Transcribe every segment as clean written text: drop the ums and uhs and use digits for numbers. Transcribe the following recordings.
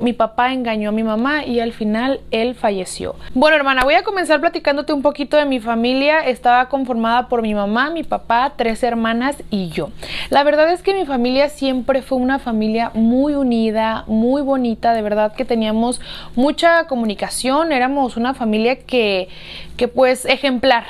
Mi papá engañó a mi mamá y al final él falleció. Bueno, hermana, voy a comenzar platicándote un poquito de mi familia. Estaba conformada por mi mamá, mi papá, 3 hermanas y yo. La verdad es que mi familia siempre fue una familia muy unida, muy bonita. De verdad que teníamos mucha comunicación. Éramos una familia que pues ejemplar.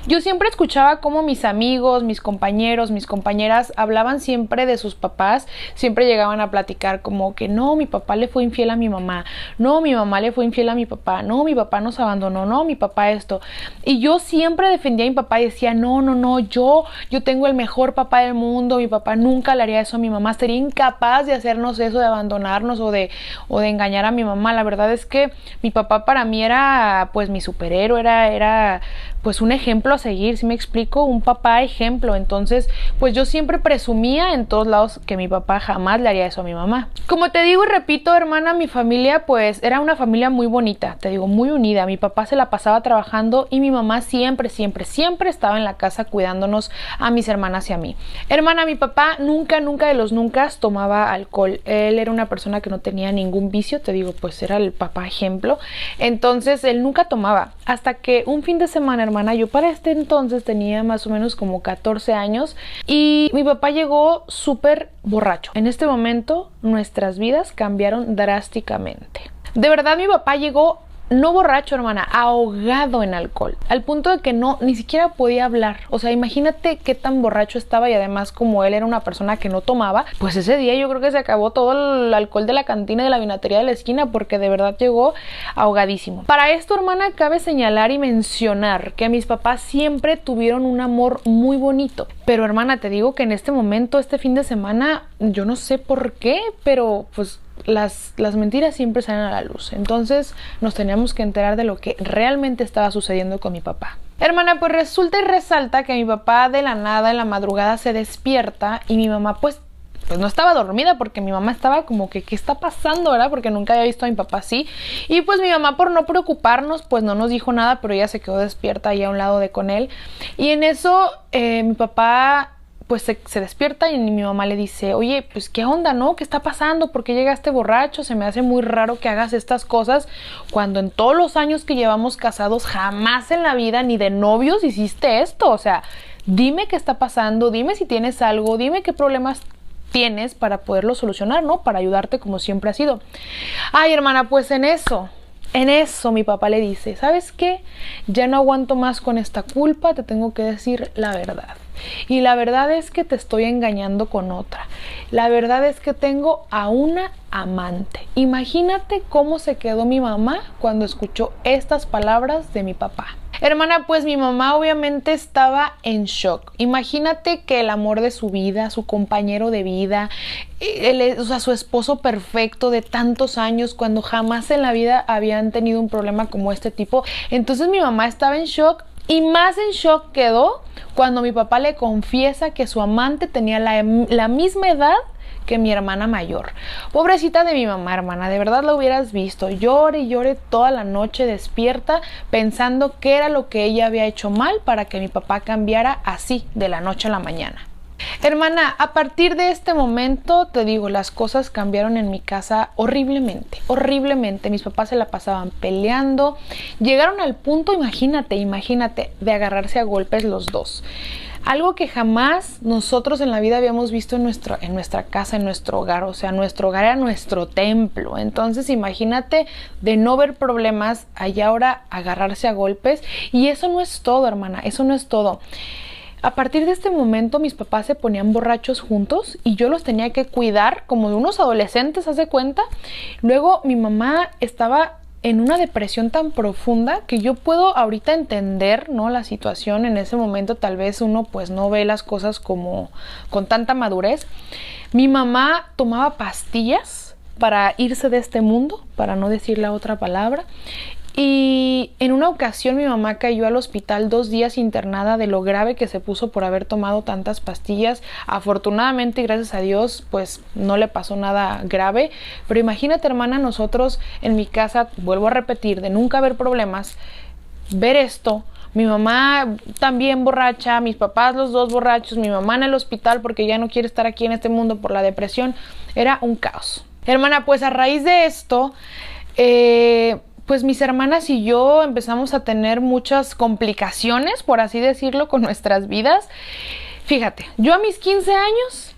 Yo siempre escuchaba cómo mis amigos, mis compañeros, mis compañeras hablaban siempre de sus papás. Siempre llegaban a platicar como que no, mi papá le fue infiel a mi mamá, no, mi mamá le fue infiel a mi papá, no, mi papá nos abandonó, no, mi papá esto. Y yo siempre defendía a mi papá y decía, no, yo tengo el mejor papá del mundo, mi papá nunca le haría eso a mi mamá, sería incapaz de hacernos eso, de abandonarnos o de engañar a mi mamá. La verdad es que mi papá para mí era pues mi superhéroe, era pues un ejemplo a seguir, ¿sí me explico? Un papá ejemplo. Entonces pues yo siempre presumía en todos lados que mi papá jamás le haría eso a mi mamá. Como te digo y repito, hermana, mi familia pues era una familia muy bonita, te digo, muy unida. Mi papá se la pasaba trabajando y mi mamá siempre estaba en la casa cuidándonos a mis hermanas y a mí. Hermana, mi papá nunca de los nunca tomaba alcohol. Él era una persona que no tenía ningún vicio, te digo, pues era el papá ejemplo. Entonces él nunca tomaba, hasta que un fin de semana, hermana, yo para este entonces tenía más o menos como 14 años y mi papá llegó súper borracho. En este momento nuestras vidas cambiaron drásticamente. De verdad, mi papá llegó no borracho, hermana, ahogado en alcohol, al punto de que ni siquiera podía hablar. O sea, imagínate qué tan borracho estaba. Y además, como él era una persona que no tomaba, pues ese día yo creo que se acabó todo el alcohol de la cantina y de la vinatería de la esquina, porque de verdad llegó ahogadísimo. Para esto, hermana, cabe señalar y mencionar que mis papás siempre tuvieron un amor muy bonito. Pero, hermana, te digo que en este momento, este fin de semana, yo no sé por qué, pero pues las mentiras siempre salen a la luz. Entonces nos teníamos que enterar de lo que realmente estaba sucediendo con mi papá. Hermana, pues resulta y resalta que mi papá de la nada en la madrugada se despierta y mi mamá pues no estaba dormida, porque mi mamá estaba como que ¿qué está pasando, verdad? Porque nunca había visto a mi papá así. Y pues mi mamá, por no preocuparnos, pues no nos dijo nada, pero ella se quedó despierta ahí a un lado de con él. Y en eso mi papá pues se despierta y mi mamá le dice, oye, pues qué onda, ¿no? ¿Qué está pasando? ¿Por qué llegaste borracho? Se me hace muy raro que hagas estas cosas cuando en todos los años que llevamos casados jamás en la vida ni de novios hiciste esto. O sea, dime qué está pasando, dime si tienes algo, dime qué problemas tienes para poderlo solucionar, ¿no? Para ayudarte como siempre ha sido. Ay, hermana, pues en eso mi papá le dice, ¿sabes qué? Ya no aguanto más con esta culpa, te tengo que decir la verdad. Y la verdad es que te estoy engañando con otra. La verdad es que tengo a una amante. Imagínate cómo se quedó mi mamá cuando escuchó estas palabras de mi papá. Hermana, pues mi mamá obviamente estaba en shock. Imagínate que el amor de su vida, su compañero de vida, o sea, su esposo perfecto de tantos años, cuando jamás en la vida habían tenido un problema como este tipo. Entonces mi mamá estaba en shock. Y más en shock quedó cuando mi papá le confiesa que su amante tenía la misma edad que mi hermana mayor. Pobrecita de mi mamá, hermana, de verdad la hubieras visto. Llore y llore toda la noche despierta pensando qué era lo que ella había hecho mal para que mi papá cambiara así de la noche a la mañana. Hermana, a partir de este momento, te digo, las cosas cambiaron en mi casa horriblemente. Mis papás se la pasaban peleando. Llegaron al punto, imagínate, de agarrarse a golpes los dos. Algo que jamás nosotros en la vida habíamos visto en nuestra casa, en nuestro hogar. O sea, nuestro hogar era nuestro templo. Entonces, imagínate de no ver problemas, allá ahora agarrarse a golpes. Y eso no es todo, hermana, eso no es todo. A partir de este momento mis papás se ponían borrachos juntos y yo los tenía que cuidar como de unos adolescentes, ¿haz de cuenta? Luego mi mamá estaba en una depresión tan profunda que yo puedo ahorita entender, ¿no? La situación en ese momento. Tal vez uno pues no ve las cosas como con tanta madurez. Mi mamá tomaba pastillas para irse de este mundo, para no decir la otra palabra. Y en una ocasión mi mamá cayó al hospital 2 días internada de lo grave que se puso por haber tomado tantas pastillas. Afortunadamente y gracias a Dios pues no le pasó nada grave. Pero imagínate, hermana, nosotros en mi casa, vuelvo a repetir, de nunca haber problemas, ver esto. Mi mamá también borracha, mis papás los dos borrachos, mi mamá en el hospital porque ya no quiere estar aquí en este mundo por la depresión. Era un caos. Hermana, pues a raíz de esto, pues mis hermanas y yo empezamos a tener muchas complicaciones, por así decirlo, con nuestras vidas. Fíjate, yo a mis 15 años,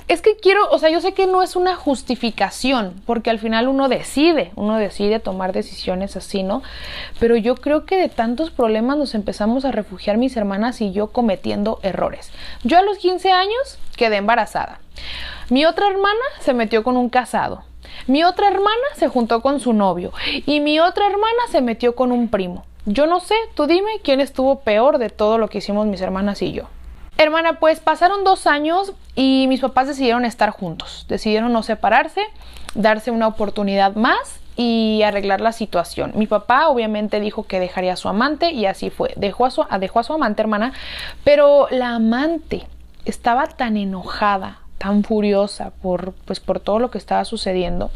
es que quiero, o sea, yo sé que no es una justificación, porque al final uno decide tomar decisiones así, ¿no? Pero yo creo que de tantos problemas nos empezamos a refugiar mis hermanas y yo cometiendo errores. Yo a los 15 años quedé embarazada. Mi otra hermana se metió con un casado. Mi otra hermana se juntó con su novio. Y mi otra hermana se metió con un primo. Yo no sé, tú dime quién estuvo peor de todo lo que hicimos mis hermanas y yo. Hermana, pues pasaron 2 años y mis papás decidieron estar juntos. Decidieron no separarse, darse una oportunidad más y arreglar la situación. Mi papá obviamente dijo que dejaría a su amante y así fue. Dejó a su amante, hermana, pero la amante estaba tan enojada, tan furiosa por todo lo que estaba sucediendo,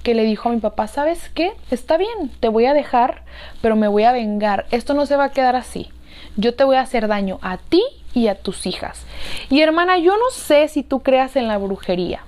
que le dijo a mi papá: ¿sabes qué? Está bien, te voy a dejar, pero me voy a vengar. Esto no se va a quedar así. Yo te voy a hacer daño a ti y a tus hijas. Y hermana, yo no sé si tú creas en la brujería.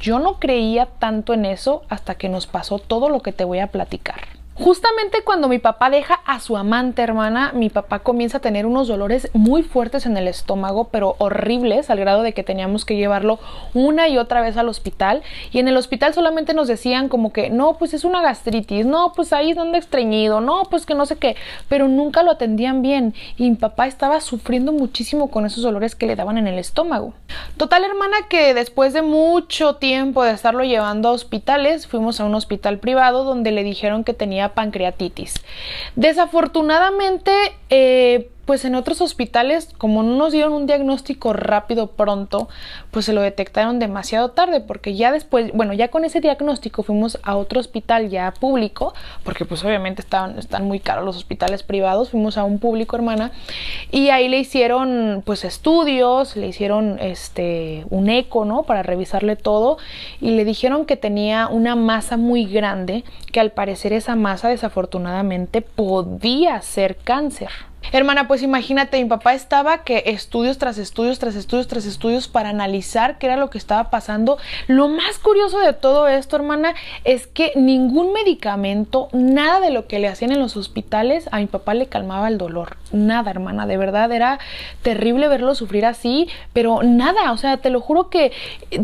Yo no creía tanto en eso hasta que nos pasó todo lo que te voy a platicar. Justamente cuando mi papá deja a su amante, hermana, mi papá comienza a tener unos dolores muy fuertes en el estómago, pero horribles, al grado de que teníamos que llevarlo una y otra vez al hospital. Y en el hospital solamente nos decían como que, no, pues es una gastritis, no, pues ahí es donde estreñido, no, pues que no sé qué, pero nunca lo atendían bien. Y mi papá estaba sufriendo muchísimo con esos dolores que le daban en el estómago. Total, hermana, que después de mucho tiempo de estarlo llevando a hospitales, fuimos a un hospital privado donde le dijeron que tenía pancreatitis. Desafortunadamente, pues en otros hospitales, como no nos dieron un diagnóstico rápido pronto, pues se lo detectaron demasiado tarde, porque ya después, bueno, ya con ese diagnóstico fuimos a otro hospital ya público, porque pues obviamente están muy caros los hospitales privados. Fuimos a un público, hermana, y ahí le hicieron pues estudios, le hicieron un eco, ¿no? Para revisarle todo, y le dijeron que tenía una masa muy grande, que al parecer esa masa desafortunadamente podía ser cáncer. Hermana, pues imagínate, mi papá estaba que estudios tras estudios tras estudios tras estudios para analizar qué era lo que estaba pasando. Lo más curioso de todo esto, hermana, es que ningún medicamento, nada de lo que le hacían en los hospitales a mi papá le calmaba el dolor. Nada, hermana, de verdad era terrible verlo sufrir así, pero nada, o sea, te lo juro que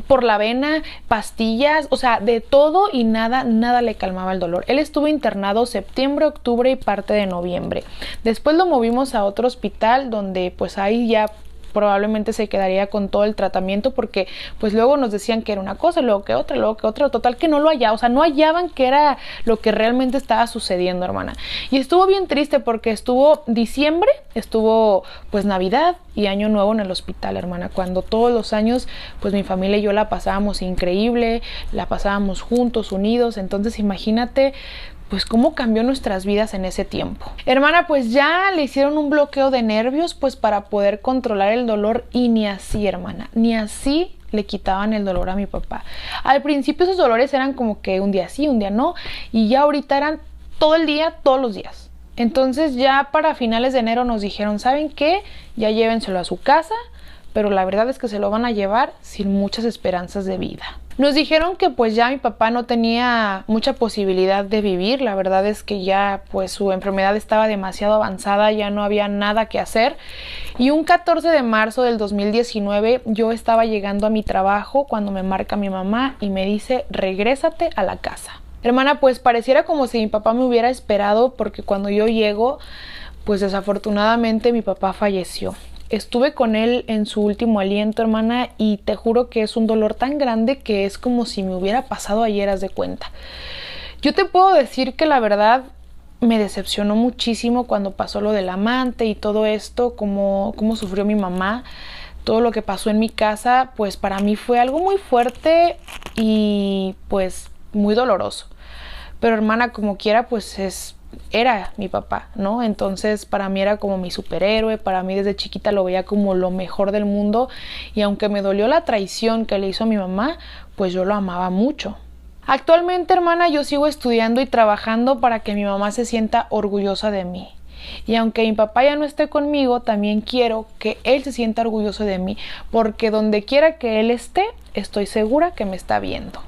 por la vena, pastillas, o sea, de todo y nada le calmaba el dolor. Él estuvo internado septiembre, octubre y parte de noviembre. Después lo movimos a otro hospital donde pues ahí ya probablemente se quedaría con todo el tratamiento, porque pues luego nos decían que era una cosa, luego que otra, total que no lo hallaban, o sea, no hallaban qué era lo que realmente estaba sucediendo, hermana. Y estuvo bien triste porque estuvo diciembre, estuvo pues Navidad y Año Nuevo en el hospital, hermana, cuando todos los años pues mi familia y yo la pasábamos increíble, la pasábamos juntos, unidos. Entonces imagínate pues cómo cambió nuestras vidas en ese tiempo. Hermana, pues ya le hicieron un bloqueo de nervios pues para poder controlar el dolor, y ni así, hermana, ni así le quitaban el dolor a mi papá. Al principio esos dolores eran como que un día sí, un día no, y ya ahorita eran todo el día, todos los días. Entonces ya para finales de enero nos dijeron: ¿saben qué? Ya llévenselo a su casa, pero la verdad es que se lo van a llevar sin muchas esperanzas de vida. Nos dijeron que pues ya mi papá no tenía mucha posibilidad de vivir. La verdad es que ya pues su enfermedad estaba demasiado avanzada, ya no había nada que hacer. Y un 14 de marzo del 2019 yo estaba llegando a mi trabajo cuando me marca mi mamá y me dice: regrésate a la casa. Hermana, pues pareciera como si mi papá me hubiera esperado, porque cuando yo llego, pues desafortunadamente mi papá falleció. Estuve con él en su último aliento, hermana, y te juro que es un dolor tan grande que es como si me hubiera pasado ayer, haz de cuenta. Yo te puedo decir que la verdad me decepcionó muchísimo cuando pasó lo del amante y todo esto, cómo sufrió mi mamá, todo lo que pasó en mi casa, pues para mí fue algo muy fuerte y pues muy doloroso. Pero hermana, como quiera, pues era mi papá, ¿no? Entonces para mí era como mi superhéroe, para mí desde chiquita lo veía como lo mejor del mundo, y aunque me dolió la traición que le hizo a mi mamá, pues yo lo amaba mucho. Actualmente, hermana, yo sigo estudiando y trabajando para que mi mamá se sienta orgullosa de mí. Y aunque mi papá ya no esté conmigo, también quiero que él se sienta orgulloso de mí, porque donde quiera que él esté, estoy segura que me está viendo.